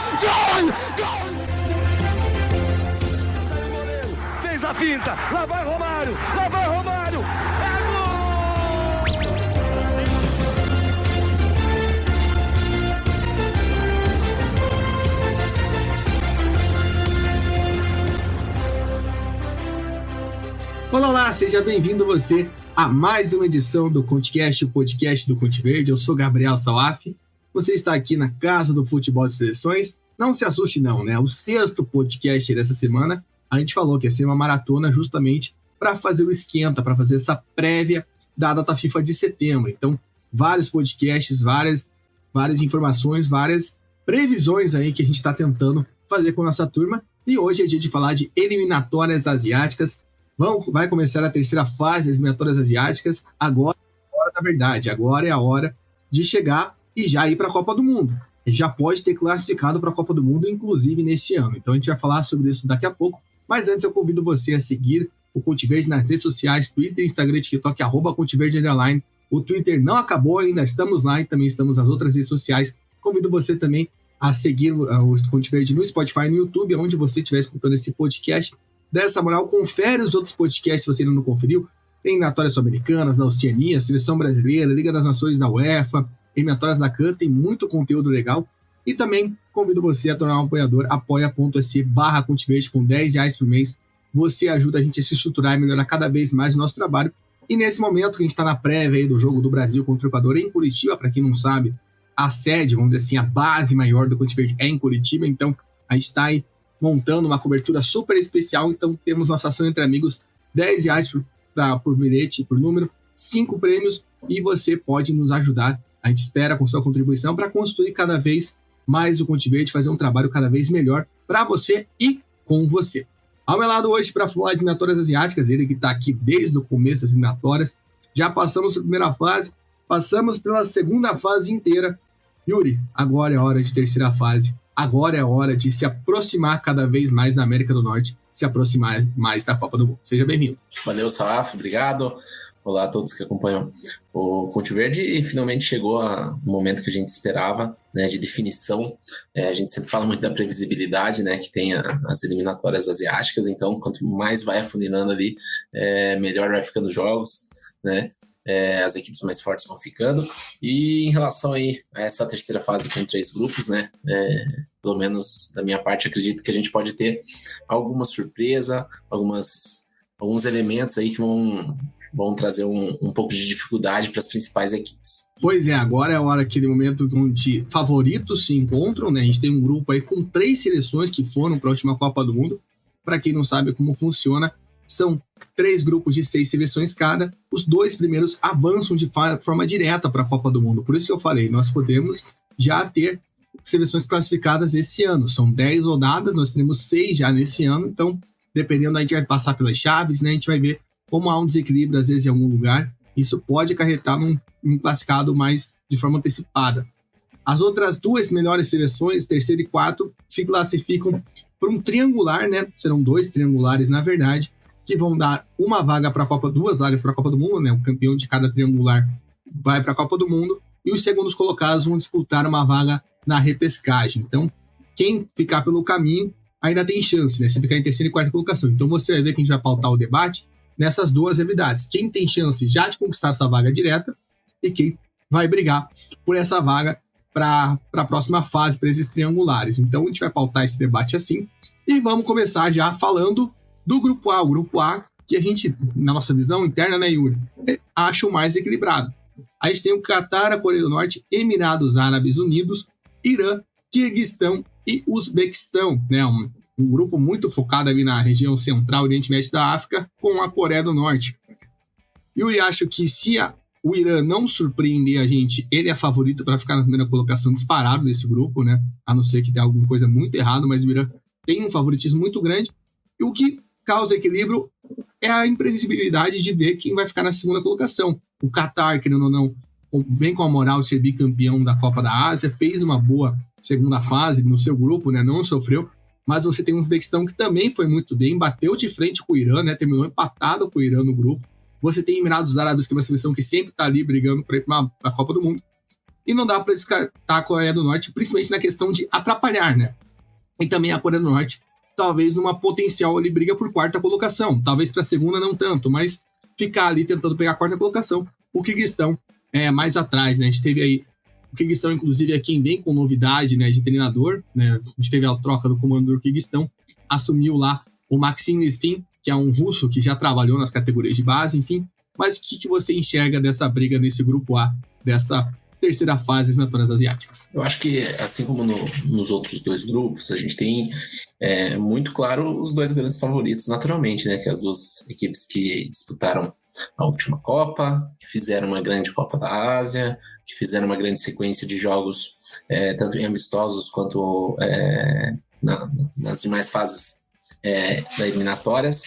Gol! Fez a finta, lá vai Romário, é gol! Olá, seja bem-vindo você a mais uma edição do ConteCast, o podcast do Conte Verde. Eu sou Gabriel Salaf, você está aqui na Casa do Futebol de Seleções. Não se assuste não, né? O sexto podcast dessa semana, a gente falou que ia ser uma maratona justamente para fazer o esquenta, para fazer essa prévia da data FIFA de setembro. Então, vários podcasts, várias informações, várias previsões aí que a gente está tentando fazer com a nossa turma. E hoje é dia de falar de eliminatórias asiáticas. Vai começar a terceira fase das eliminatórias asiáticas. Agora é a hora da verdade. Agora é a hora de chegar e já ir para a Copa do Mundo. A gente já pode ter classificado para a Copa do Mundo, inclusive nesse ano. Então a gente vai falar sobre isso daqui a pouco. Mas antes eu convido você a seguir o Conte Verde nas redes sociais, Twitter, Instagram, TikTok, @ConteVerde_. O Twitter não acabou, ainda estamos lá e também estamos nas outras redes sociais. Convido você também a seguir o Conte Verde no Spotify, no YouTube, onde você estiver escutando esse podcast. Dessa moral, confere os outros podcasts se você ainda não conferiu. Tem eliminatórias sul-americanas, da Oceania, Seleção Brasileira, Liga das Nações da UEFA, eliminatórias da CAN, tem muito conteúdo legal. E também convido você a tornar um apoiador, apoia.se/ConteVerde, com R$10 por mês. Você ajuda a gente a se estruturar e melhorar cada vez mais o nosso trabalho. E nesse momento que a gente está na prévia aí do jogo do Brasil contra o Equador em Curitiba, para quem não sabe, a sede, vamos dizer assim, a base maior do Conte Verde é em Curitiba, então a gente está aí montando uma cobertura super especial. Então temos nossa ação entre amigos, R$10 por bilhete, por número, 5 prêmios, e você pode nos ajudar. A gente espera com sua contribuição para construir cada vez mais o Conte Verde, fazer um trabalho cada vez melhor para você e com você. Ao meu lado hoje para falar de eliminatórias asiáticas, ele que está aqui desde o começo das eliminatórias. Já passamos pela primeira fase, passamos pela segunda fase inteira. Yuri, agora é a hora de terceira fase. Agora é a hora de se aproximar cada vez mais da América do Norte, se aproximar mais da Copa do Mundo. Seja bem-vindo. Valeu, Salaf, obrigado. Olá a todos que acompanham o Conte Verde. E finalmente chegou o momento que a gente esperava, né, de definição. A gente sempre fala muito da previsibilidade, né, que tem as eliminatórias asiáticas. Então, quanto mais vai afunilando ali, melhor vai ficando os jogos, né? As equipes mais fortes vão ficando. E em relação aí a essa terceira fase com 3 grupos, né, pelo menos da minha parte, acredito que a gente pode ter alguma surpresa, alguns elementos aí que vão trazer um pouco de dificuldade para as principais equipes. Pois é, agora é a hora, aquele momento onde favoritos se encontram, né? A gente tem um grupo aí com 3 seleções que foram para a última Copa do Mundo. Para quem não sabe como funciona, são 3 grupos de 6 seleções cada. Os 2 primeiros avançam de forma direta para a Copa do Mundo. Por isso que eu falei, nós podemos já ter seleções classificadas esse ano. São 10 rodadas, nós teremos 6 já nesse ano. Então, dependendo, a gente vai passar pelas chaves, né? A gente vai ver como há um desequilíbrio, às vezes, em algum lugar. Isso pode acarretar num classificado mais de forma antecipada. As outras 2 melhores seleções, terceiro e quarto, se classificam por um triangular, né? Serão 2 triangulares, na verdade, que vão dar uma vaga para a Copa, 2 vagas para a Copa do Mundo, né? O campeão de cada triangular vai para a Copa do Mundo e os segundos colocados vão disputar uma vaga na repescagem. Então, quem ficar pelo caminho ainda tem chance, né? Se ficar em terceira e quarta colocação. Então, você vai ver que a gente vai pautar o debate nessas 2 realidades. Quem tem chance já de conquistar essa vaga direta e quem vai brigar por essa vaga para a próxima fase, para esses triangulares. Então, a gente vai pautar esse debate assim e vamos começar já falando do Grupo A. O Grupo A, que a gente, na nossa visão interna, né, Yuri, acha o mais equilibrado. A gente tem o Catar, a Coreia do Norte, Emirados Árabes Unidos, Irã, Quirguistão e Uzbequistão, né? Um grupo muito focado ali na região central, Oriente Médio da África, com a Coreia do Norte. Eu acho que se o Irã não surpreender a gente, ele é favorito para ficar na primeira colocação disparado desse grupo, né? A não ser que tenha alguma coisa muito errada, mas o Irã tem um favoritismo muito grande. E o que causa equilíbrio é a imprevisibilidade de ver quem vai ficar na segunda colocação. O Catar, querendo ou não, vem com a moral de ser bicampeão da Copa da Ásia, fez uma boa segunda fase no seu grupo, né? Não sofreu. Mas você tem um Uzbequistão que também foi muito bem, bateu de frente com o Irã, né? Terminou empatado com o Irã no grupo. Você tem Emirados Árabes, que é uma seleção que sempre está ali brigando para ir para a Copa do Mundo. E não dá para descartar a Coreia do Norte, principalmente na questão de atrapalhar, né? E também a Coreia do Norte, talvez numa potencial ali, briga por quarta colocação. Talvez para a segunda não tanto, mas ficar ali tentando pegar a quarta colocação. O Quirguistão mais atrás, né? A gente teve aí o Quirguistão, inclusive, é quem vem com novidade, né, de treinador, né? A gente teve a troca do comando do Quirguistão, assumiu lá o Maxim Listin, que é um russo que já trabalhou nas categorias de base, enfim. Mas o que você enxerga dessa briga nesse grupo A, dessa terceira fase das eliminatórias asiáticas? Eu acho que, assim como nos outros dois grupos, a gente tem muito claro os dois grandes favoritos, naturalmente, né? Que as duas equipes que disputaram a última Copa, que fizeram uma grande Copa da Ásia, que fizeram uma grande sequência de jogos, tanto em amistosos quanto nas demais fases das eliminatórias.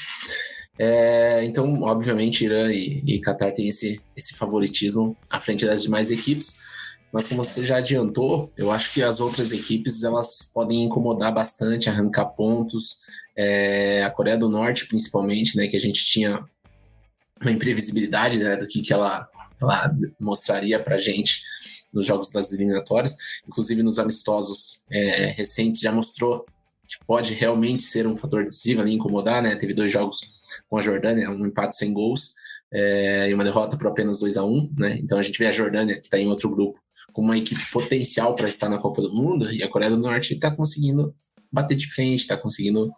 Então, obviamente, Irã e Catar têm esse favoritismo à frente das demais equipes, mas como você já adiantou, eu acho que as outras equipes elas podem incomodar bastante, arrancar pontos. A Coreia do Norte, principalmente, né, que a gente tinha uma imprevisibilidade, né, do que ela mostraria pra gente nos jogos das eliminatórias, inclusive nos amistosos recentes já mostrou que pode realmente ser um fator decisivo ali, incomodar, né? Teve 2 jogos com a Jordânia, um empate sem gols e uma derrota por apenas 2-1, né? Então a gente vê a Jordânia, que está em outro grupo, com uma equipe potencial para estar na Copa do Mundo, e a Coreia do Norte está conseguindo bater de frente, está conseguindo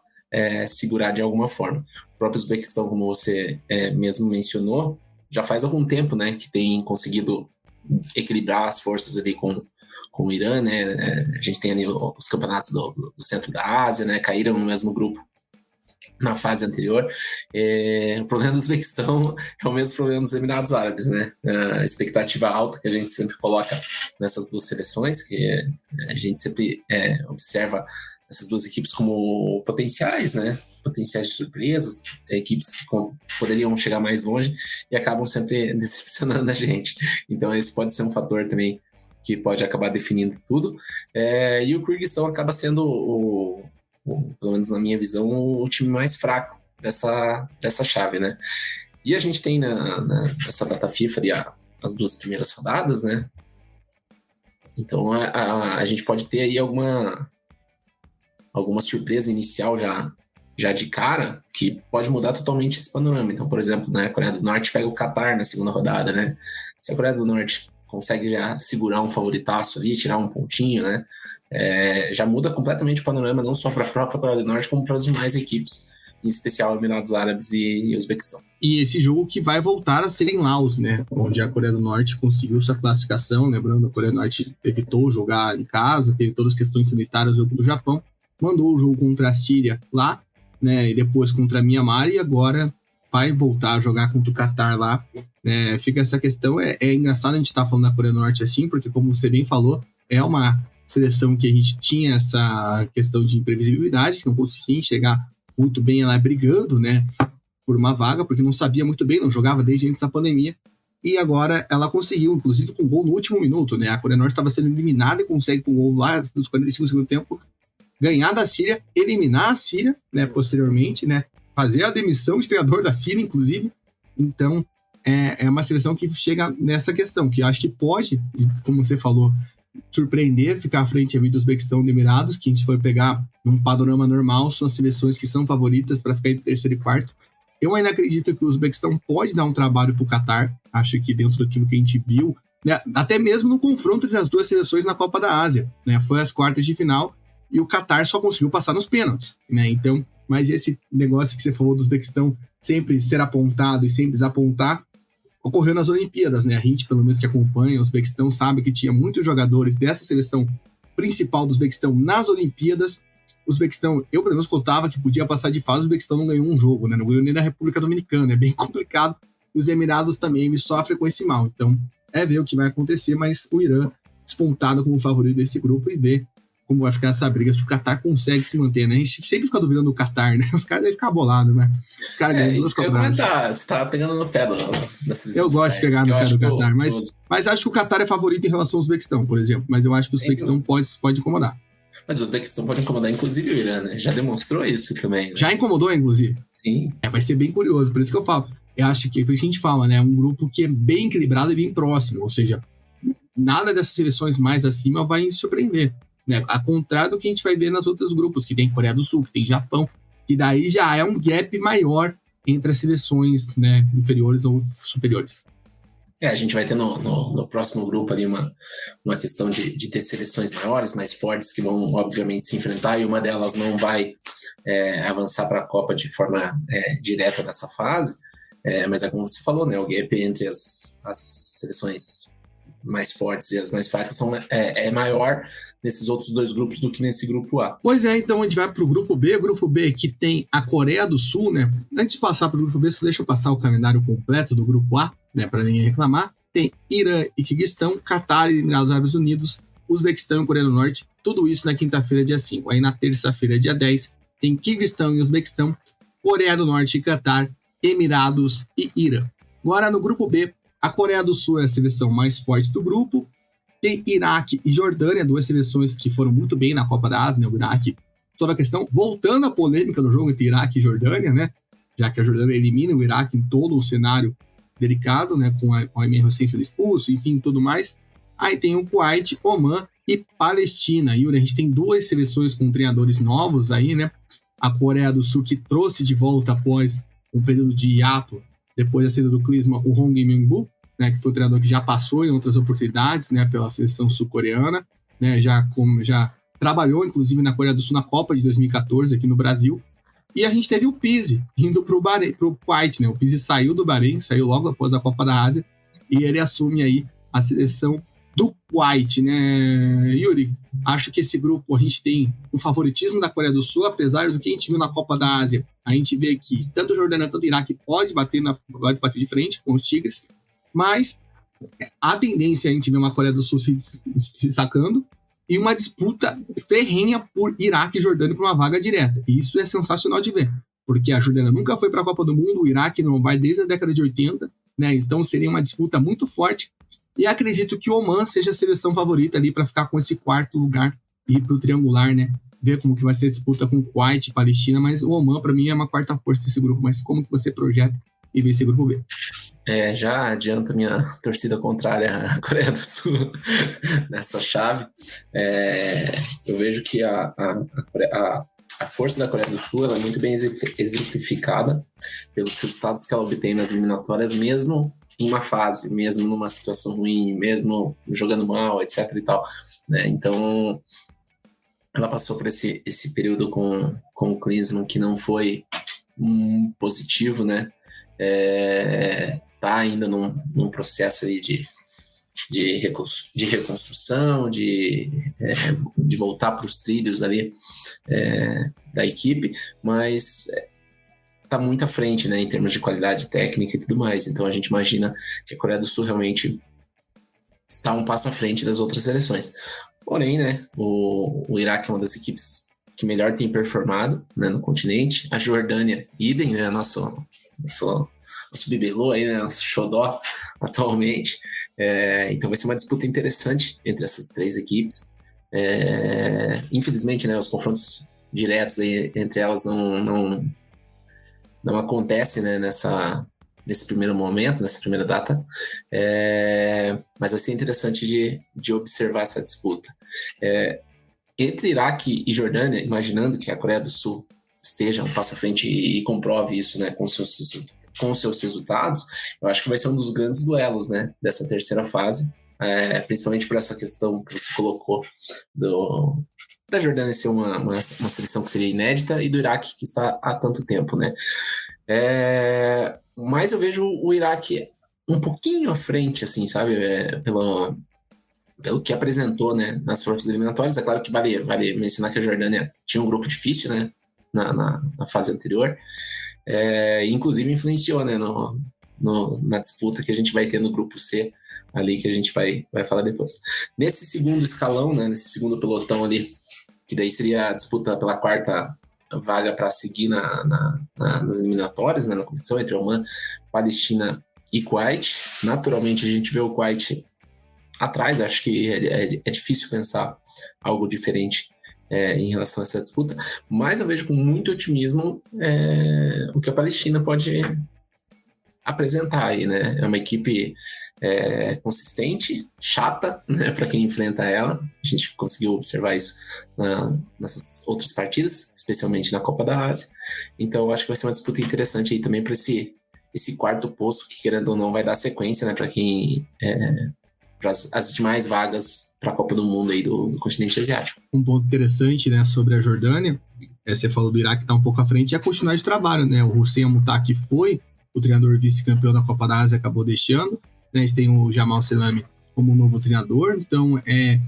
segurar de alguma forma. O próprio Uzbequistão, como você mesmo mencionou, já faz algum tempo, né, que tem conseguido equilibrar as forças ali com o Irã, né? A gente tem ali os campeonatos do centro da Ásia, né? Caíram no mesmo grupo na fase anterior. O problema do Uzbequistão é o mesmo problema dos Emirados Árabes, né? A expectativa alta que a gente sempre coloca nessas duas seleções, que a gente sempre observa essas duas equipes como potenciais, né? Potenciais surpresas, equipes que poderiam chegar mais longe e acabam sempre decepcionando a gente. Então esse pode ser um fator também que pode acabar definindo tudo. E o Quirguistão acaba sendo, pelo menos na minha visão, o time mais fraco dessa chave, né? E a gente tem nessa data FIFA ali as 2 primeiras rodadas, né? Então a gente pode ter aí alguma surpresa inicial já de cara, que pode mudar totalmente esse panorama. Então, por exemplo, né, a Coreia do Norte pega o Catar na segunda rodada, né? Se a Coreia do Norte consegue já segurar um favoritaço ali, tirar um pontinho, né? Já muda completamente o panorama, não só para a própria Coreia do Norte, como para as demais equipes, em especial Emirados Árabes e Uzbequistão. E esse jogo que vai voltar a ser em Laos, né? Onde a Coreia do Norte conseguiu sua classificação. Lembrando, a Coreia do Norte evitou jogar em casa, teve todas as questões sanitárias do Japão, mandou o jogo contra a Síria lá, né? E depois contra a Mianmar, e agora vai voltar a jogar contra o Catar lá. Fica essa questão, é engraçado a gente estar falando da Coreia do Norte assim, porque como você bem falou, é uma seleção que a gente tinha essa questão de imprevisibilidade, que não conseguia enxergar muito bem ela brigando, né, por uma vaga, porque não sabia muito bem, não jogava desde antes da pandemia, e agora ela conseguiu, inclusive com gol no último minuto, né? A Coreia do Norte estava sendo eliminada e consegue com gol lá nos 45 do segundo tempo ganhar da Síria, eliminar a Síria, né, posteriormente, né, fazer a demissão de treinador da Síria, inclusive. Então, é uma seleção que chega nessa questão, que acho que pode, como você falou, surpreender, ficar à frente dos Uzbequistão e Emirados, que a gente foi pegar num panorama normal, são as seleções que são favoritas para ficar entre terceiro e quarto. Eu ainda acredito que o Uzbequistão pode dar um trabalho para o Catar, acho que dentro daquilo que a gente viu, né, até mesmo no confronto entre as duas seleções na Copa da Ásia, né, foi as quartas de final, e o Catar só conseguiu passar nos pênaltis, né? Então, mas esse negócio que você falou do Uzbequistão sempre ser apontado e sempre desapontar, ocorreu nas Olimpíadas, né? A gente, pelo menos que acompanha o Uzbequistão, sabe que tinha muitos jogadores dessa seleção principal do Uzbequistão nas Olimpíadas. O Uzbequistão, eu pelo menos contava que podia passar de fase, o Uzbequistão não ganhou um jogo, né? Não ganhou nem na República Dominicana, é bem complicado. Os Emirados também me sofrem com esse mal. Então, ver o que vai acontecer, mas o Irã despontado como favorito desse grupo e ver como vai ficar essa briga, se o Catar consegue se manter, né? A gente sempre fica duvidando do Catar, né? Os caras devem ficar bolados, né? Os caras ganham duas Copas. Você tá pegando no pé Eu gosto de pegar no pé do Catar, mas acho que o Catar é favorito em relação ao Uzbequistão, por exemplo. Mas eu acho que o Uzbequistão pode incomodar. Mas o Uzbequistão pode incomodar, inclusive, o Irã, né? Já demonstrou isso também, né? Já incomodou, inclusive? Sim. Vai ser bem curioso, por isso que eu falo. Eu acho que, por isso que a gente fala, né? Um grupo que é bem equilibrado e bem próximo, ou seja, nada dessas seleções mais acima vai surpreender, né? Ao contrário do que a gente vai ver nos outros grupos, que tem Coreia do Sul, que tem Japão, que daí já é um gap maior entre as seleções, né, inferiores ou superiores. A gente vai ter no próximo grupo ali uma questão de ter seleções maiores, mais fortes, que vão obviamente se enfrentar, e uma delas não vai avançar para a Copa de forma direta nessa fase, mas é como você falou, né, o gap entre as seleções mais fortes e as mais fracas é maior nesses outros dois grupos do que nesse grupo A. Pois é, então a gente vai para o grupo B que tem a Coreia do Sul, né? Antes de passar para o grupo B, só deixa eu passar o calendário completo do grupo A, né, para ninguém reclamar. Tem Irã e Quirguistão, Catar e Emirados Árabes Unidos, Uzbequistão e Coreia do Norte, tudo isso na quinta-feira, dia 5. Aí na terça-feira, dia 10, tem Quirguistão e Uzbequistão, Coreia do Norte e Catar, Emirados e Irã. Agora no grupo B, a Coreia do Sul é a seleção mais forte do grupo. Tem Iraque e Jordânia, duas seleções que foram muito bem na Copa da Ásia, né? O Iraque, toda a questão, voltando à polêmica do jogo entre Iraque e Jordânia, né? Já que a Jordânia elimina o Iraque em todo o cenário delicado, né? Com a emergência de expulso, enfim, tudo mais. Aí tem o Kuwait, Omã e Palestina. Yuri, a gente tem duas seleções com treinadores novos aí, né? A Coreia do Sul, que trouxe de volta após um período de hiato, depois da saída do Klinsmann, o Hong Min-bu, né, que foi o treinador que já passou em outras oportunidades, né, pela seleção sul-coreana, né, já trabalhou, inclusive, na Coreia do Sul na Copa de 2014 aqui no Brasil. E a gente teve o Pizzi indo para o Kuwait, né? O Pizzi saiu do Bahrein, saiu logo após a Copa da Ásia, e ele assume aí a seleção do Kuwait, né, Yuri? Acho que esse grupo a gente tem um favoritismo da Coreia do Sul, apesar do que a gente viu na Copa da Ásia. A gente vê que tanto Jordânia quanto Iraque pode bater de frente com os Tigres, mas a tendência é a gente ver uma Coreia do Sul se sacando e uma disputa ferrenha por Iraque e Jordânia para uma vaga direta. E isso é sensacional de ver, porque a Jordânia nunca foi para a Copa do Mundo, o Iraque não vai desde a década de 80, né? Então seria uma disputa muito forte. E acredito que o Omã seja a seleção favorita ali para ficar com esse quarto lugar e ir para o triangular, né? Ver como que vai ser a disputa com Kuwait e Palestina, mas o Omã para mim é uma quarta força desse grupo. Mas como que você projeta e vê esse grupo B? Já adianta minha torcida contrária à Coreia do Sul nessa chave. Eu vejo que a força da Coreia do Sul ela é muito bem exemplificada pelos resultados que ela obtém nas eliminatórias, mesmo em uma fase, mesmo numa situação ruim, mesmo jogando mal, etc. e tal, né? Então, ela passou por esse período com o Klinsmann que não foi positivo, né? Tá ainda num processo aí de reconstrução, de voltar para os trilhos ali da equipe, mas está muito à frente, né, em termos de qualidade técnica e tudo mais. Então a gente imagina que a Coreia do Sul realmente está um passo à frente das outras seleções. Porém, né, o Iraque é uma das equipes que melhor tem performado, né, no continente. A Jordânia, idem, né, nosso bibelô aí, né, nosso xodó atualmente. Então vai ser uma disputa interessante entre essas três equipes. Infelizmente, né, os confrontos diretos aí entre elas não acontece, né, nesse primeiro momento, nessa primeira data, mas vai ser interessante de observar essa disputa. Entre Iraque e Jordânia, imaginando que a Coreia do Sul esteja um passo à frente e comprove isso, né, com seus resultados, eu acho que vai ser um dos grandes duelos, né, dessa terceira fase, principalmente por essa questão que você colocou da Jordânia ser uma seleção que seria inédita e do Iraque que está há tanto tempo, né? Mas eu vejo o Iraque um pouquinho à frente, assim, sabe? Pelo que apresentou, né, nas próprias eliminatórias. É claro que vale mencionar que a Jordânia tinha um grupo difícil, né, na fase anterior. Inclusive influenciou, né, na disputa que a gente vai ter no grupo C, ali que a gente vai falar depois. Nesse segundo escalão, né, nesse segundo pelotão ali, que daí seria a disputa pela quarta vaga para seguir nas eliminatórias, né, na competição entre Omã, Palestina e Kuwait. Naturalmente a gente vê o Kuwait atrás, acho que é difícil pensar algo diferente em relação a essa disputa, mas eu vejo com muito otimismo o que a Palestina pode apresentar aí, né? É uma equipe consistente, chata, né, para quem enfrenta ela. A gente conseguiu observar isso nessas outras partidas, especialmente na Copa da Ásia. Então eu acho que vai ser uma disputa interessante aí também para esse quarto posto, que querendo ou não vai dar sequência, né, para quem para as demais vagas para a Copa do Mundo aí do continente asiático. Um ponto interessante, né, sobre a Jordânia, você falou do Iraque, que está um pouco à frente, é a continuidade de trabalho, né? O Hussein Al-Muttaqui foi o treinador vice-campeão da Copa da Ásia, acabou deixando, né? A gente tem o Jamal Selami como novo treinador, então é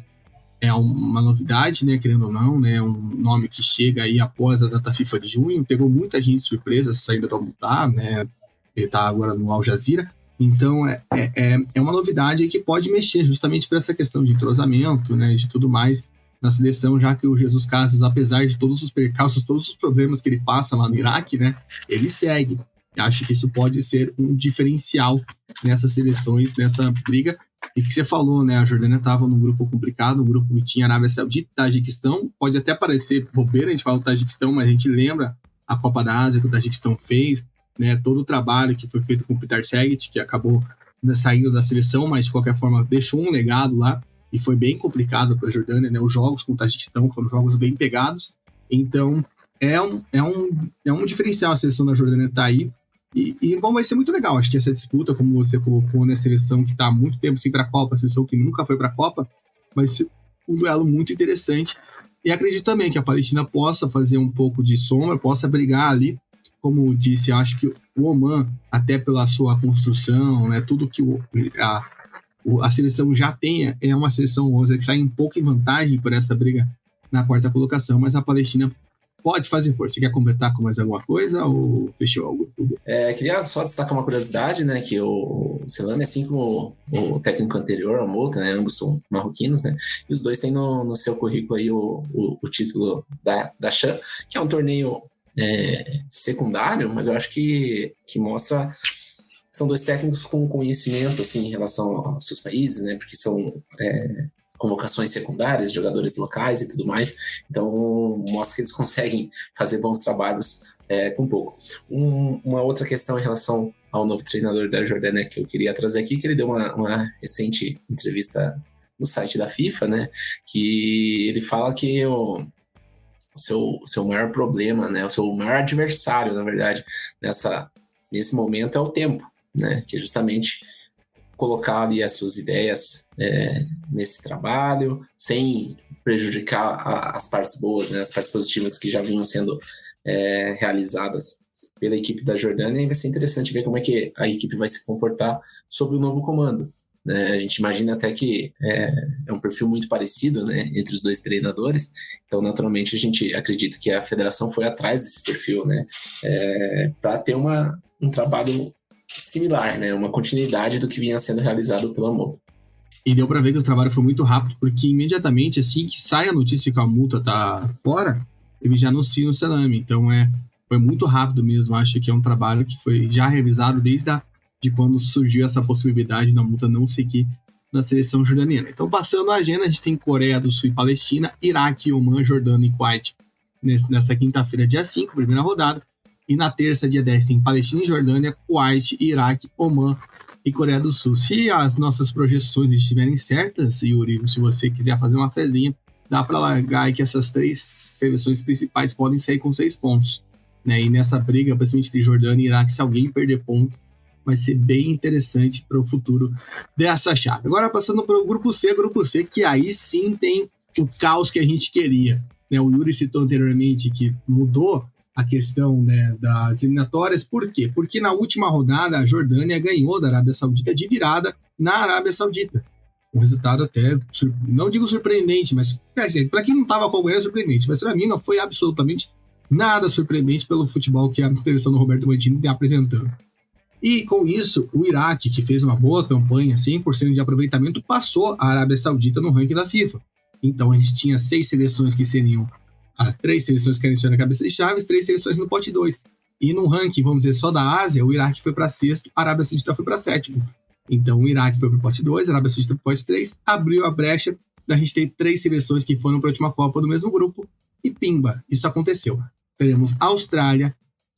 uma novidade, né, querendo ou não, né, um nome que chega aí após a data FIFA de junho, pegou muita gente de surpresa saindo do Al-Muttaqui, né? Ele está agora no Al Jazeera. Então, é uma novidade que pode mexer justamente por essa questão de entrosamento, né, de tudo mais na seleção, já que o Jesus Casas, apesar de todos os percalços, todos os problemas que ele passa lá no Iraque, né, ele segue. Eu acho que isso pode ser um diferencial nessas seleções, nessa briga. E que você falou, né, a Jordânia estava num grupo complicado, um grupo que tinha Arábia Saudita e Tajiquistão. Pode até parecer bobeira a gente falar do Tajiquistão, mas a gente lembra a Copa da Ásia que o Tajiquistão fez, né, todo o trabalho que foi feito com o Petar Şegit, que acabou, né, saindo da seleção, mas de qualquer forma deixou um legado lá, e foi bem complicado para a Jordânia, né, os jogos com o Tajiquistão foram jogos bem pegados, então é um diferencial a seleção da Jordânia estar aí, e vai ser muito legal. Acho que essa disputa, como você colocou, né, seleção que está há muito tempo sem ir para a Copa, seleção que nunca foi para a Copa, vai ser um duelo muito interessante, e acredito também que a Palestina possa fazer um pouco de sombra, possa brigar ali. Como disse, acho que o Oman, até pela sua construção, né, tudo que a seleção já tem, é uma seleção que sai um pouco em vantagem por essa briga na quarta colocação, mas a Palestina pode fazer força. Você quer completar com mais alguma coisa ou fechou algo? Queria só destacar uma curiosidade, né, que o Selami, assim como o técnico anterior, o Mouta, né, ambos são marroquinos, né, e os dois têm no seu currículo aí o título da CHAN, que é um torneio secundário, mas eu acho que mostra que são dois técnicos com conhecimento assim, em relação aos seus países, né, porque são convocações secundárias, jogadores locais e tudo mais, então mostra que eles conseguem fazer bons trabalhos com pouco. Uma outra questão em relação ao novo treinador da Jordânia que eu queria trazer aqui, que ele deu uma recente entrevista no site da FIFA, né, que ele fala que o seu maior problema, né, o seu maior adversário, na verdade, nesse momento é o tempo, né, que é justamente colocar ali as suas ideias nesse trabalho, sem prejudicar as partes boas, né, as partes positivas que já vinham sendo realizadas pela equipe da Jordânia, e vai ser interessante ver como é que a equipe vai se comportar sob o novo comando. A gente imagina até que é um perfil muito parecido, né, entre os dois treinadores, então naturalmente a gente acredita que a federação foi atrás desse perfil, né, para ter um trabalho similar, né, uma continuidade do que vinha sendo realizado pela Multa. E deu para ver que o trabalho foi muito rápido, porque imediatamente assim que sai a notícia que a Multa tá fora, ele já anuncia o Selami, então foi muito rápido mesmo. Acho que é um trabalho que foi já revisado desde de quando surgiu essa possibilidade da Multa não seguir na seleção jordaniana. Então, passando a agenda, a gente tem Coreia do Sul e Palestina, Iraque, Oman, Jordânia e Kuwait nessa quinta-feira, dia 5, primeira rodada. E na terça, dia 10, tem Palestina e Jordânia, Kuwait, Iraque, Oman e Coreia do Sul. Se as nossas projeções estiverem certas, Yuri, se você quiser fazer uma fezinha, dá para largar aí que essas três seleções principais podem sair com 6 pontos. Né? E nessa briga, principalmente entre Jordânia e Iraque, se alguém perder ponto, vai ser bem interessante para o futuro dessa chave. Agora passando para o grupo C, que aí sim tem o caos que a gente queria. Né? O Yuri citou anteriormente que mudou a questão, né, das eliminatórias. Por quê? Porque na última rodada a Jordânia ganhou da Arábia Saudita de virada na Arábia Saudita. Um resultado até, não digo surpreendente, mas para quem não estava acompanhando é surpreendente, mas para mim não foi absolutamente nada surpreendente pelo futebol que a seleção do Roberto Mantini está apresentando. E com isso, o Iraque, que fez uma boa campanha, 100% de aproveitamento, passou a Arábia Saudita no ranking da FIFA. Então a gente tinha 6 seleções que seriam 3 seleções que eram na cabeça de chaves, 3 seleções no pote 2. E no ranking, vamos dizer, só da Ásia, o Iraque foi para 6º, a Arábia Saudita foi para 7º. Então o Iraque foi para o pote 2, a Arábia Saudita para o pote 3, abriu a brecha da gente ter 3 seleções que foram para a última Copa do mesmo grupo, e pimba, isso aconteceu. Teremos Austrália,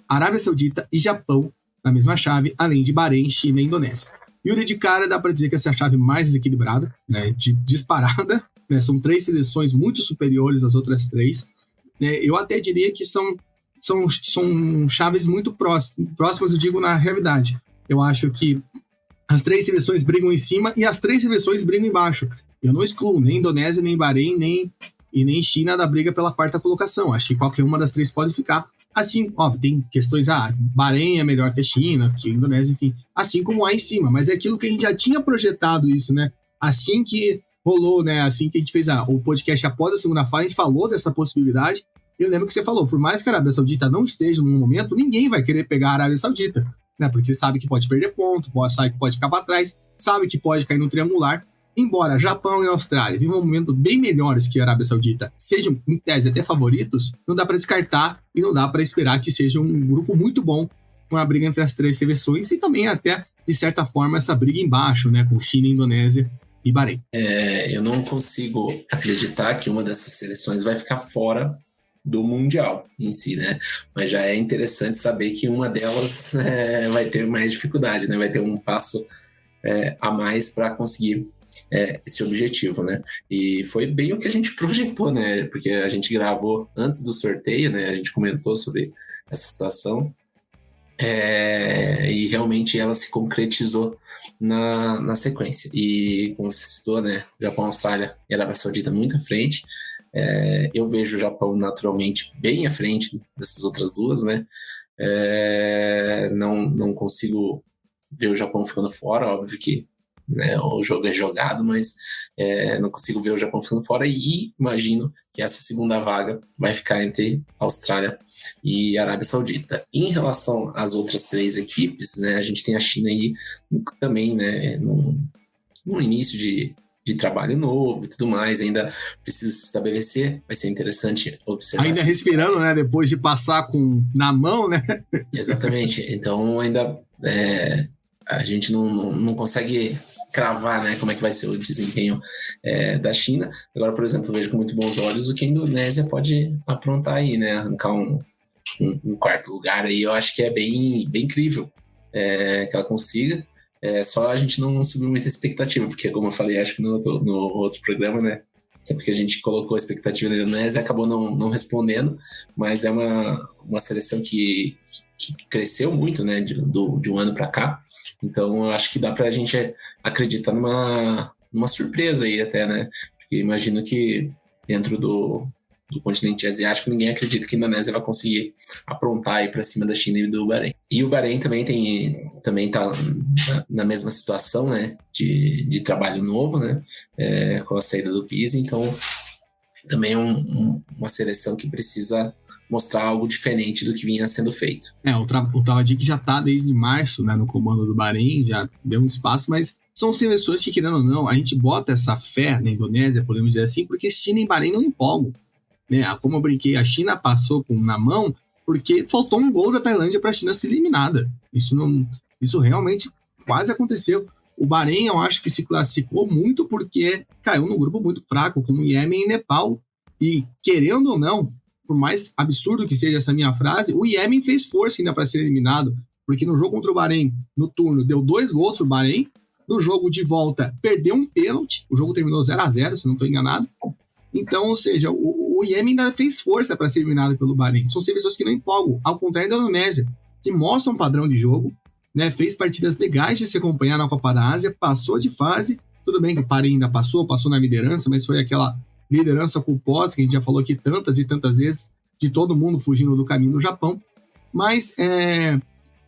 Arábia Saudita e Japão na mesma chave, além de Bahrein, China e Indonésia. Yuri, de cara, dá para dizer que essa é a chave mais desequilibrada, né, disparada, né, são 3 seleções muito superiores às outras 3, né, eu até diria que são chaves muito próximas, eu digo, na realidade. Eu acho que as 3 seleções brigam em cima e as 3 seleções brigam embaixo. Eu não excluo nem Indonésia, nem Bahrein, nem China da briga pela 4ª colocação. Acho que qualquer uma das 3 pode ficar. Assim, óbvio, tem questões, Bahrein é melhor que a China, que a Indonésia, enfim, assim como há em cima, mas é aquilo que a gente já tinha projetado isso, né? Assim que rolou, né? Assim que a gente fez o podcast após a segunda fase, a gente falou dessa possibilidade. Eu lembro que você falou, por mais que a Arábia Saudita não esteja no momento, ninguém vai querer pegar a Arábia Saudita, né? Porque sabe que pode perder ponto, sabe que pode ficar para trás, sabe que pode cair no triangular. Embora Japão e Austrália vivam um momento bem melhores que a Arábia Saudita, sejam, em tese, até favoritos, não dá para descartar e não dá para esperar que seja um grupo muito bom com a briga entre as 3 seleções e também até, de certa forma, essa briga embaixo, né, com China, Indonésia e Bahrein. Eu não consigo acreditar que uma dessas seleções vai ficar fora do Mundial em si, né? Mas já é interessante saber que uma delas vai ter mais dificuldade, né? Vai ter um passo a mais para conseguir esse objetivo, né? E foi bem o que a gente projetou, né? Porque a gente gravou antes do sorteio, né? A gente comentou sobre essa situação e realmente ela se concretizou na sequência. E como você citou, né? Japão, Austrália e Arábia Saudita muito à frente. Eu vejo o Japão naturalmente bem à frente dessas outras 2, né? Não consigo ver o Japão ficando fora, óbvio que, né, o jogo é jogado, mas não consigo ver o Japão ficando fora e imagino que essa segunda vaga vai ficar entre Austrália e Arábia Saudita. Em relação às outras 3 equipes, né, a gente tem a China aí também, né, no início de trabalho novo e tudo mais, ainda precisa se estabelecer, vai ser interessante observar. Ainda respirando, né, depois de passar na mão, né? Exatamente, então ainda a gente não consegue cravar, né, como é que vai ser o desempenho da China. Agora, por exemplo, eu vejo com muito bons olhos o que a Indonésia pode aprontar aí, né, arrancar um 4º lugar aí, eu acho que é bem incrível que ela consiga. Só a gente não subiu muita expectativa, porque como eu falei, acho que no outro programa, né, sempre que a gente colocou a expectativa da Indonésia, acabou não respondendo, mas é uma seleção que cresceu muito, né, de um ano para cá, então eu acho que dá pra gente acreditar numa surpresa aí até, né, porque imagino que dentro do continente asiático, ninguém acredita que a Indonésia vai conseguir aprontar aí para cima da China e do Bahrein. E o Bahrein também tá na mesma situação, né, de trabalho novo, né, com a saída do Pizzi, então também é uma seleção que precisa mostrar algo diferente do que vinha sendo feito. O Tawadi já está desde março, né, no comando do Bahrein, já deu um espaço, mas são seleções que, querendo ou não, a gente bota essa fé na Indonésia, podemos dizer assim, porque China e Bahrein não empolgam. Né? Como eu brinquei, a China passou na mão porque faltou um gol da Tailândia para a China ser eliminada. Isso realmente quase aconteceu. O Bahrein, eu acho que se classificou muito porque caiu num grupo muito fraco, como Iêmen e Nepal. E, querendo ou não, por mais absurdo que seja essa minha frase, o Iêmen fez força ainda para ser eliminado, porque no jogo contra o Bahrein, no turno, deu 2 gols pro Bahrein. No jogo de volta, perdeu um pênalti. O jogo terminou 0-0, se não estou enganado. Então, ou seja, o Iêmen ainda fez força para ser eliminado pelo Bahrein. São seleções que não empolgam, ao contrário da Indonésia, que mostra um padrão de jogo, né, fez partidas legais de se acompanhar na Copa da Ásia, passou de fase. Tudo bem que o Bahrein ainda passou na liderança, mas foi aquela liderança culposa que a gente já falou aqui tantas e tantas vezes, de todo mundo fugindo do caminho do Japão. Mas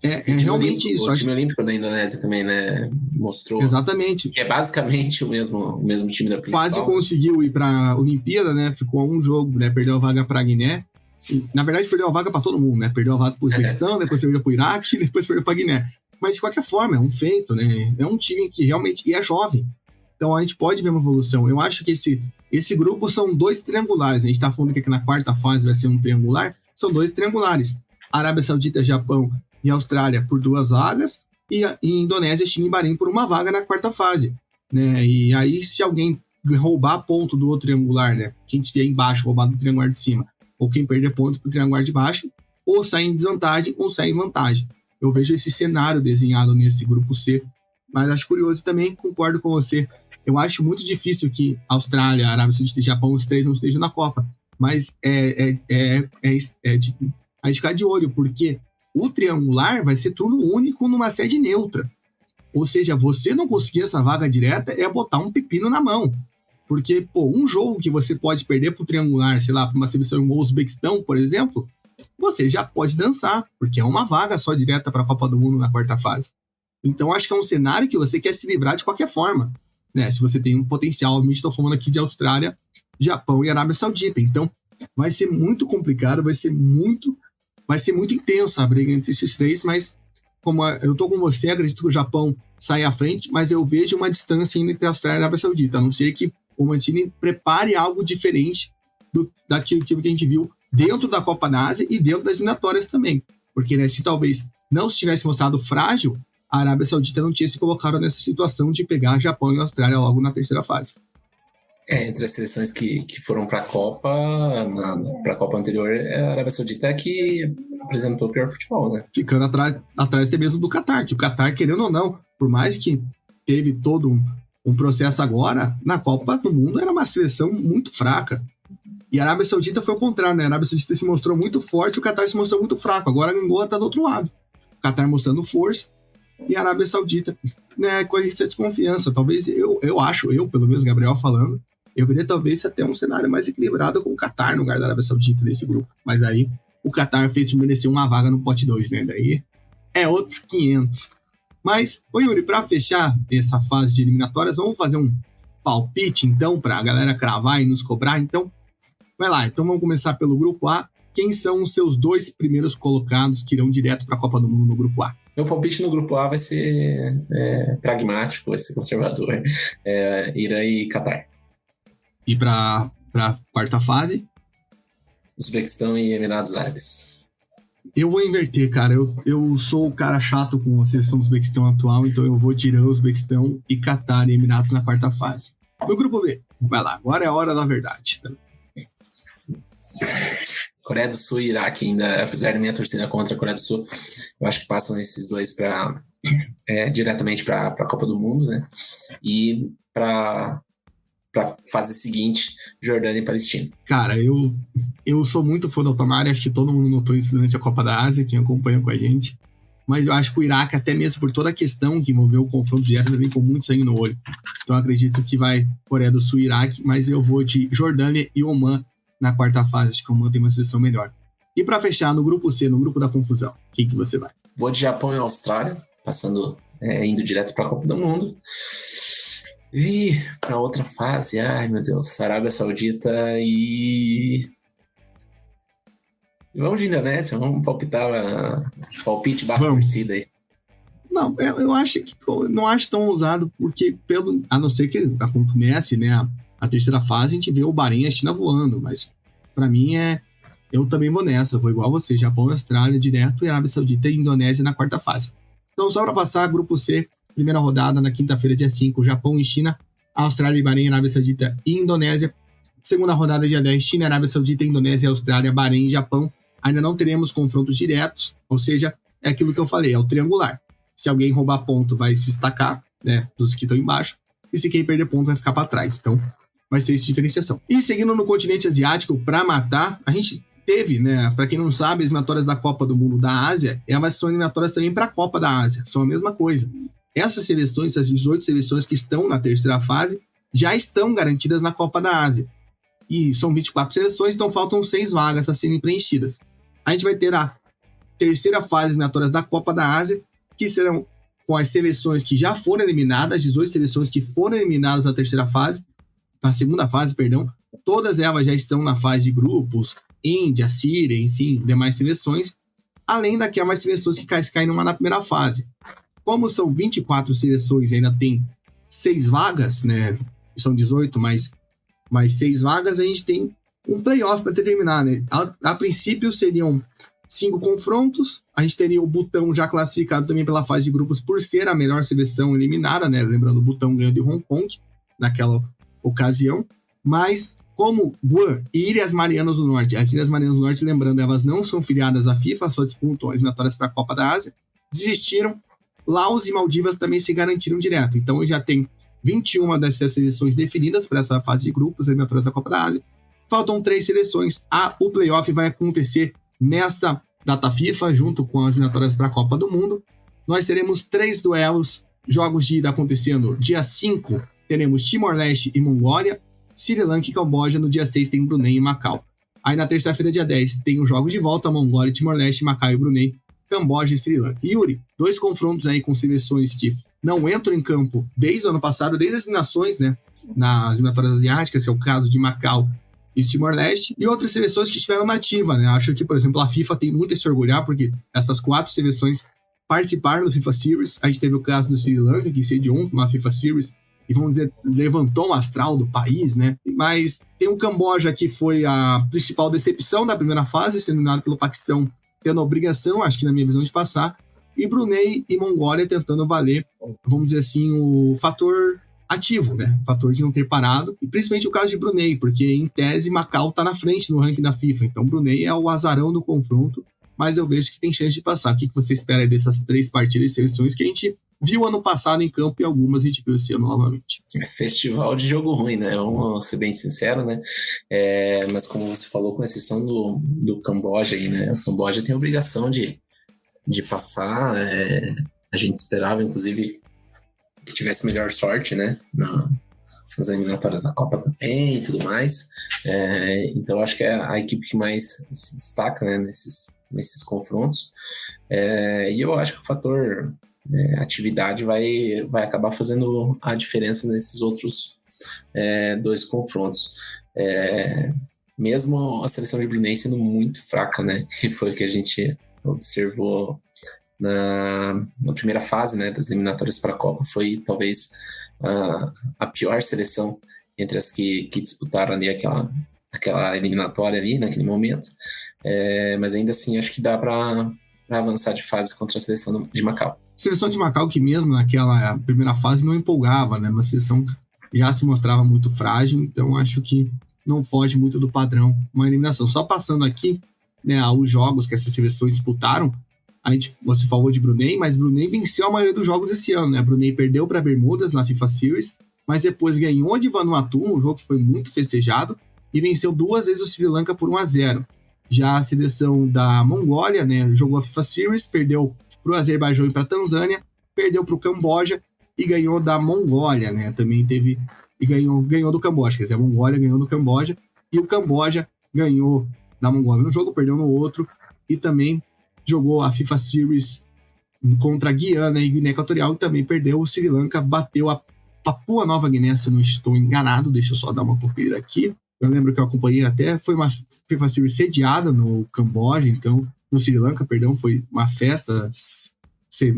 realmente olímpico, isso. O time olímpico da Indonésia também, né, mostrou. Exatamente. Que é basicamente o mesmo time da principal. Quase conseguiu ir para a Olimpíada, né? Ficou a um jogo, né? Perdeu a vaga para a Guiné. E, na verdade, perdeu a vaga para todo mundo, né? Perdeu a vaga para o Uzbequistão, depois perdeu para o Iraque, depois perdeu para a Guiné. Mas, de qualquer forma, é um feito, né? É um time que realmente é jovem. Então, a gente pode ver uma evolução. Eu acho que esse grupo são 2 triangulares. A gente está falando que aqui na 4ª fase vai ser um triangular. São 2 triangulares. Arábia Saudita, Japão e Austrália por 2 vagas, e Indonésia, China e Bahrein por 1 vaga na 4ª fase. Né? E aí, se alguém roubar ponto do outro triangular, né? Quem estiver embaixo, roubar do triangular de cima, ou quem perder ponto pro triangular de baixo, ou sair em desvantagem ou sair em vantagem. Eu vejo esse cenário desenhado nesse grupo C Mas acho curioso também, concordo com você. Eu acho muito difícil que Austrália, Arábia Saudita e Japão, os três não estejam na Copa. Mas a gente ficar de olho, porque o triangular vai ser turno único numa sede neutra. Ou seja, você não conseguir essa vaga direta é botar um pepino na mão. Porque, um jogo que você pode perder pro triangular, sei lá, para uma seleção como o Uzbequistão, por exemplo, você já pode dançar, porque é uma vaga só direta para a Copa do Mundo na quarta fase. Então, acho que é um cenário que você quer se livrar de qualquer forma, né? Se você tem um potencial, obviamente estou falando aqui de Austrália, Japão e Arábia Saudita. Então, vai ser muito complicado, vai ser muito intensa a briga entre esses três, mas como eu tô com você, acredito que o Japão sai à frente, mas eu vejo uma distância ainda entre a Austrália e a Arábia Saudita, a não ser que o Mancini prepare algo diferente daquilo que a gente viu dentro da Copa da Ásia e dentro das eliminatórias também. Porque, né, se talvez não se tivesse mostrado frágil, a Arábia Saudita não tinha se colocado nessa situação de pegar Japão e Austrália logo na terceira fase. Entre as seleções que foram para a Copa, para a Copa anterior, a Arábia Saudita é que apresentou o pior futebol, né? Ficando atrás até mesmo do Catar, que o Catar, querendo ou não, por mais que teve todo um processo agora, na Copa do Mundo era uma seleção muito fraca. E a Arábia Saudita foi o contrário, né? A Arábia Saudita se mostrou muito forte, o Catar se mostrou muito fraco. Agora a Angola está do outro lado. O Catar mostrando força e a Arábia Saudita, né, com essa desconfiança. Talvez, eu pelo menos, Gabriel falando, eu veria talvez até um cenário mais equilibrado com o Catar no lugar da Arábia Saudita nesse grupo. Mas aí o Catar fez merecer uma vaga no pote 2, né? Daí é outros 500. Mas, Yuri, para fechar essa fase de eliminatórias, vamos fazer um palpite, então, para a galera cravar e nos cobrar. Então, vai lá. Então, vamos começar pelo grupo A. Quem são os seus 2 primeiros colocados que irão direto para a Copa do Mundo no grupo A? Meu palpite no grupo A vai ser pragmático, vai ser conservador. Irã e Catar. E para a quarta fase? Uzbequistão e Emirados Árabes. Eu vou inverter, cara. Eu sou o cara chato com a seleção do Uzbequistão atual, então eu vou tirar o Uzbequistão e Catar e Emirados na quarta fase. No grupo B, vai lá, agora é a hora da verdade. Coreia do Sul e Iraque, ainda, apesar da minha torcida contra a Coreia do Sul, eu acho que passam esses dois diretamente para a Copa do Mundo, né? E para fase seguinte, Jordânia e Palestina. Cara, eu sou muito fã do Tomari, acho que todo mundo notou isso durante a Copa da Ásia, quem acompanha com a gente. Mas eu acho que o Iraque, até mesmo por toda a questão que envolveu o confronto direto, vem com muito sangue no olho. Então eu acredito que vai Coreia do Sul e Iraque, mas eu vou de Jordânia e Oman na quarta fase. Acho que o Oman tem uma seleção melhor. E para fechar, no grupo C, no grupo da confusão, quem que você vai? Vou de Japão e Austrália, indo direto para a Copa do Mundo. E para outra fase, ai meu Deus, Arábia Saudita e... Vamos de Indonésia, vamos palpitar palpite barra torcida aí. Não, eu acho que não acho tão ousado, porque a não ser que comece, né, a terceira fase, a gente vê o Bahrein e a China voando, mas para mim eu também vou nessa, vou igual você, Japão e Austrália direto e Arábia Saudita e Indonésia na quarta fase. Então só para passar, grupo C, primeira rodada na quinta-feira, dia 5, Japão e China, Austrália e Bahrein, Arábia Saudita e Indonésia. Segunda rodada, dia 10, China, Arábia Saudita, Indonésia, Austrália, Bahrein e Japão. Ainda não teremos confrontos diretos, ou seja, é aquilo que eu falei, é o triangular. Se alguém roubar ponto, vai se destacar, né, dos que estão embaixo, e se quem perder ponto vai ficar para trás. Então, vai ser essa diferenciação. E seguindo no continente asiático, para matar, a gente teve, né, para quem não sabe, as eliminatórias da Copa do Mundo da Ásia, elas são eliminatórias também para a Copa da Ásia, são a mesma coisa. Essas seleções, essas 18 seleções que estão na terceira fase, já estão garantidas na Copa da Ásia. E são 24 seleções, então faltam 6 vagas a serem preenchidas. A gente vai ter a terceira fase eliminatórias da Copa da Ásia, que serão com as seleções que já foram eliminadas, as 18 seleções que foram eliminadas na terceira fase, na segunda fase, perdão, todas elas já estão na fase de grupos, Índia, Síria, enfim, demais seleções, além daquelas seleções que caíram na primeira fase. Como são 24 seleções e ainda tem 6 vagas, né? São 18, mais 6 vagas, a gente tem um playoff para terminar, né? A princípio seriam 5 confrontos, a gente teria o Butão já classificado também pela fase de grupos por ser a melhor seleção eliminada, né? Lembrando, o Butão ganhou de Hong Kong naquela ocasião, mas como Guam e Ilhas Marianas do Norte, as Ilhas Marianas do Norte, lembrando, elas não são filiadas à FIFA, só disputam as eliminatórias para a Copa da Ásia, desistiram Laos e Maldivas também se garantiram direto. Então já tem 21 dessas seleções definidas para essa fase de grupos, eliminatórias da Copa da Ásia. Faltam 3 seleções. O playoff vai acontecer nesta data FIFA, junto com as eliminatórias para a Copa do Mundo. Nós teremos 3 duelos, jogos de ida acontecendo. Dia 5, teremos Timor-Leste e Mongólia, Sri Lanka e Camboja. No dia 6 tem Brunei e Macau. Aí na terça-feira, dia 10, tem os jogos de volta, Mongólia, Timor-Leste, Macau e Brunei, Camboja e Sri Lanka. Yuri, 2 confrontos aí com seleções que não entram em campo desde o ano passado, desde as eliminações, né, nas eliminatórias asiáticas, que é o caso de Macau e Timor-Leste, e outras seleções que estiveram na ativa, né? Acho que, por exemplo, a FIFA tem muito a se orgulhar, porque essas 4 seleções participaram do FIFA Series. A gente teve o caso do Sri Lanka, que sediou uma FIFA Series, e vamos dizer, levantou o astral do país, né? Mas tem o Camboja, que foi a principal decepção da primeira fase, sendo eliminado pelo Paquistão, tendo a obrigação, acho que na minha visão, de passar, e Brunei e Mongólia tentando valer, vamos dizer assim, o fator ativo, né? O fator de não ter parado, e principalmente o caso de Brunei, porque em tese Macau tá na frente no ranking da FIFA, então Brunei é o azarão do confronto, mas eu vejo que tem chance de passar. O que você espera dessas 3 partidas de seleções que a gente viu ano passado em campo e algumas a gente viu esse ano novamente? É festival de jogo ruim, né? Vamos ser bem sincero, né? Mas como você falou, com exceção do Camboja aí, né? O Camboja tem a obrigação de passar. A gente esperava, inclusive, que tivesse melhor sorte, né? Nas eliminatórias da Copa também e tudo mais. Então, acho que é a equipe que mais se destaca, né, nesses confrontos. E eu acho que o fator atividade vai acabar fazendo a diferença nesses outros 2 confrontos. Mesmo a seleção de Brunei sendo muito fraca, né? Que foi o que a gente observou na primeira fase, né, das eliminatórias para a Copa. Foi talvez a pior seleção entre as que disputaram ali aquela eliminatória ali naquele momento, mas ainda assim acho que dá para avançar de fase contra a seleção de Macau. Seleção de Macau que mesmo naquela primeira fase não empolgava, né? Uma seleção que já se mostrava muito frágil, então acho que não foge muito do padrão uma eliminação. Só passando aqui, né, os jogos que essas seleções disputaram, você falou de Brunei, mas Brunei venceu a maioria dos jogos esse ano, né? Brunei perdeu para Bermudas na FIFA Series, mas depois ganhou de Vanuatu, um jogo que foi muito festejado, e venceu 2 vezes o Sri Lanka por 1-0. Já a seleção da Mongólia, né, jogou a FIFA Series, perdeu para o Azerbaijão e para a Tanzânia, perdeu para o Camboja e ganhou da Mongólia, né? Também teve e ganhou do Camboja, quer dizer, a Mongólia ganhou do Camboja e o Camboja ganhou da Mongólia no jogo, perdeu no outro, e também jogou a FIFA Series contra a Guiana e Guiné Equatorial e também perdeu. O Sri Lanka bateu a Papua Nova Guiné, se eu não estou enganado. Deixa eu só dar uma conferida aqui. Eu lembro que eu acompanhei até, foi uma FIFA Series sediada no Camboja, então no Sri Lanka, perdão, foi uma festa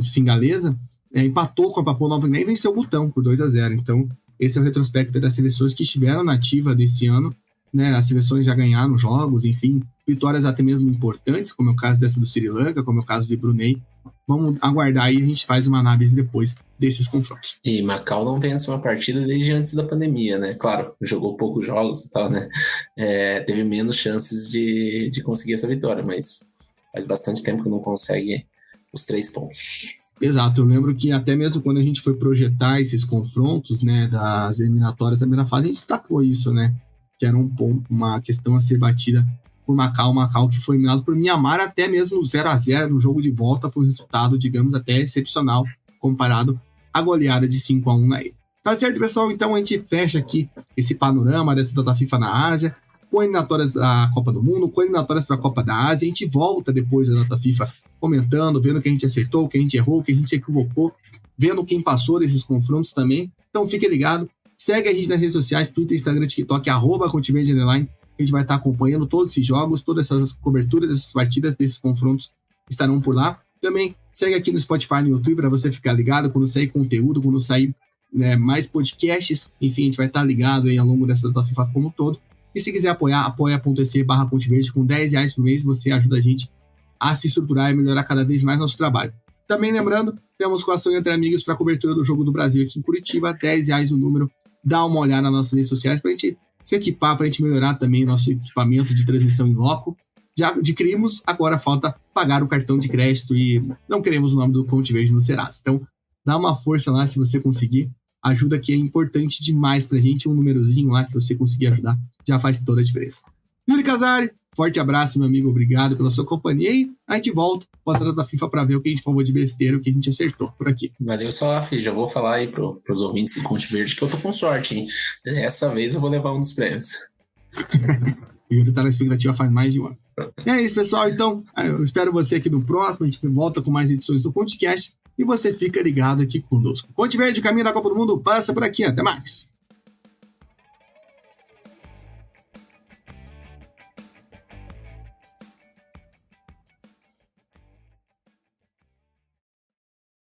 singalesa, empatou com a Papua Nova Guiné e venceu o Butão por 2-0. Então esse é o retrospecto das seleções que estiveram na ativa desse ano, né? As seleções já ganharam jogos, enfim, vitórias até mesmo importantes, como é o caso dessa do Sri Lanka, como é o caso de Brunei. Vamos aguardar aí, a gente faz uma análise depois desses confrontos. E Macau não vence uma partida desde antes da pandemia, né? Claro, jogou poucos jogos e tal, né? Teve menos chances de conseguir essa vitória, mas faz bastante tempo que não consegue os 3 pontos. Exato, eu lembro que até mesmo quando a gente foi projetar esses confrontos, né, das eliminatórias da primeira fase, a gente destacou isso, né? Que era uma questão a ser batida por Macau que foi eliminado por Myanmar. Até mesmo 0-0 no jogo de volta foi um resultado, digamos, até excepcional comparado à goleada de 5-1 na ilha. Tá certo, pessoal? Então a gente fecha aqui esse panorama dessa data FIFA na Ásia, com eliminatórias da Copa do Mundo, com eliminatórias para a Copa da Ásia. A gente volta depois da data FIFA comentando, vendo o que a gente acertou, o que a gente errou, o que a gente se equivocou, vendo quem passou desses confrontos também. Então fique ligado, segue a gente nas redes sociais, Twitter, Instagram, TikTok, @ContiVerde_. A gente vai estar acompanhando todos esses jogos, todas essas coberturas, dessas partidas, desses confrontos estarão por lá. Também segue aqui no Spotify, no YouTube, para você ficar ligado quando sair conteúdo, quando sair, né, mais podcasts. Enfim, a gente vai estar ligado aí ao longo dessa data FIFA como um todo. E se quiser apoiar, apoia.se/ContiVerde. Com R$10 por mês você ajuda a gente a se estruturar e melhorar cada vez mais nosso trabalho. Também lembrando, temos coação entre amigos para a cobertura do Jogo do Brasil aqui em Curitiba, R$10 o número. Dá uma olhada nas nossas redes sociais para a gente se equipar, para a gente melhorar também nosso equipamento de transmissão em loco. já adquirimos, agora falta pagar o cartão de crédito e não queremos o nome do Ponte Verde no Serasa. Então, dá uma força lá se você conseguir. Ajuda que é importante demais pra gente. Um númerozinho lá que você conseguir ajudar já faz toda a diferença. Yuri Casari, forte abraço, meu amigo. Obrigado pela sua companhia. E a gente volta pós-data da FIFA pra ver o que a gente falou de besteira, o que a gente acertou por aqui. Valeu, Salaf. Já vou falar aí pros ouvintes do Ponte Verde que eu tô com sorte, hein? Dessa vez eu vou levar um dos prêmios. O Yuri tá na expectativa faz mais de um ano. É isso, pessoal. Então, eu espero você aqui no próximo. A gente volta com mais edições do podcast. E você fica ligado aqui conosco. Ponte Verde, o caminho da Copa do Mundo passa por aqui. Até mais.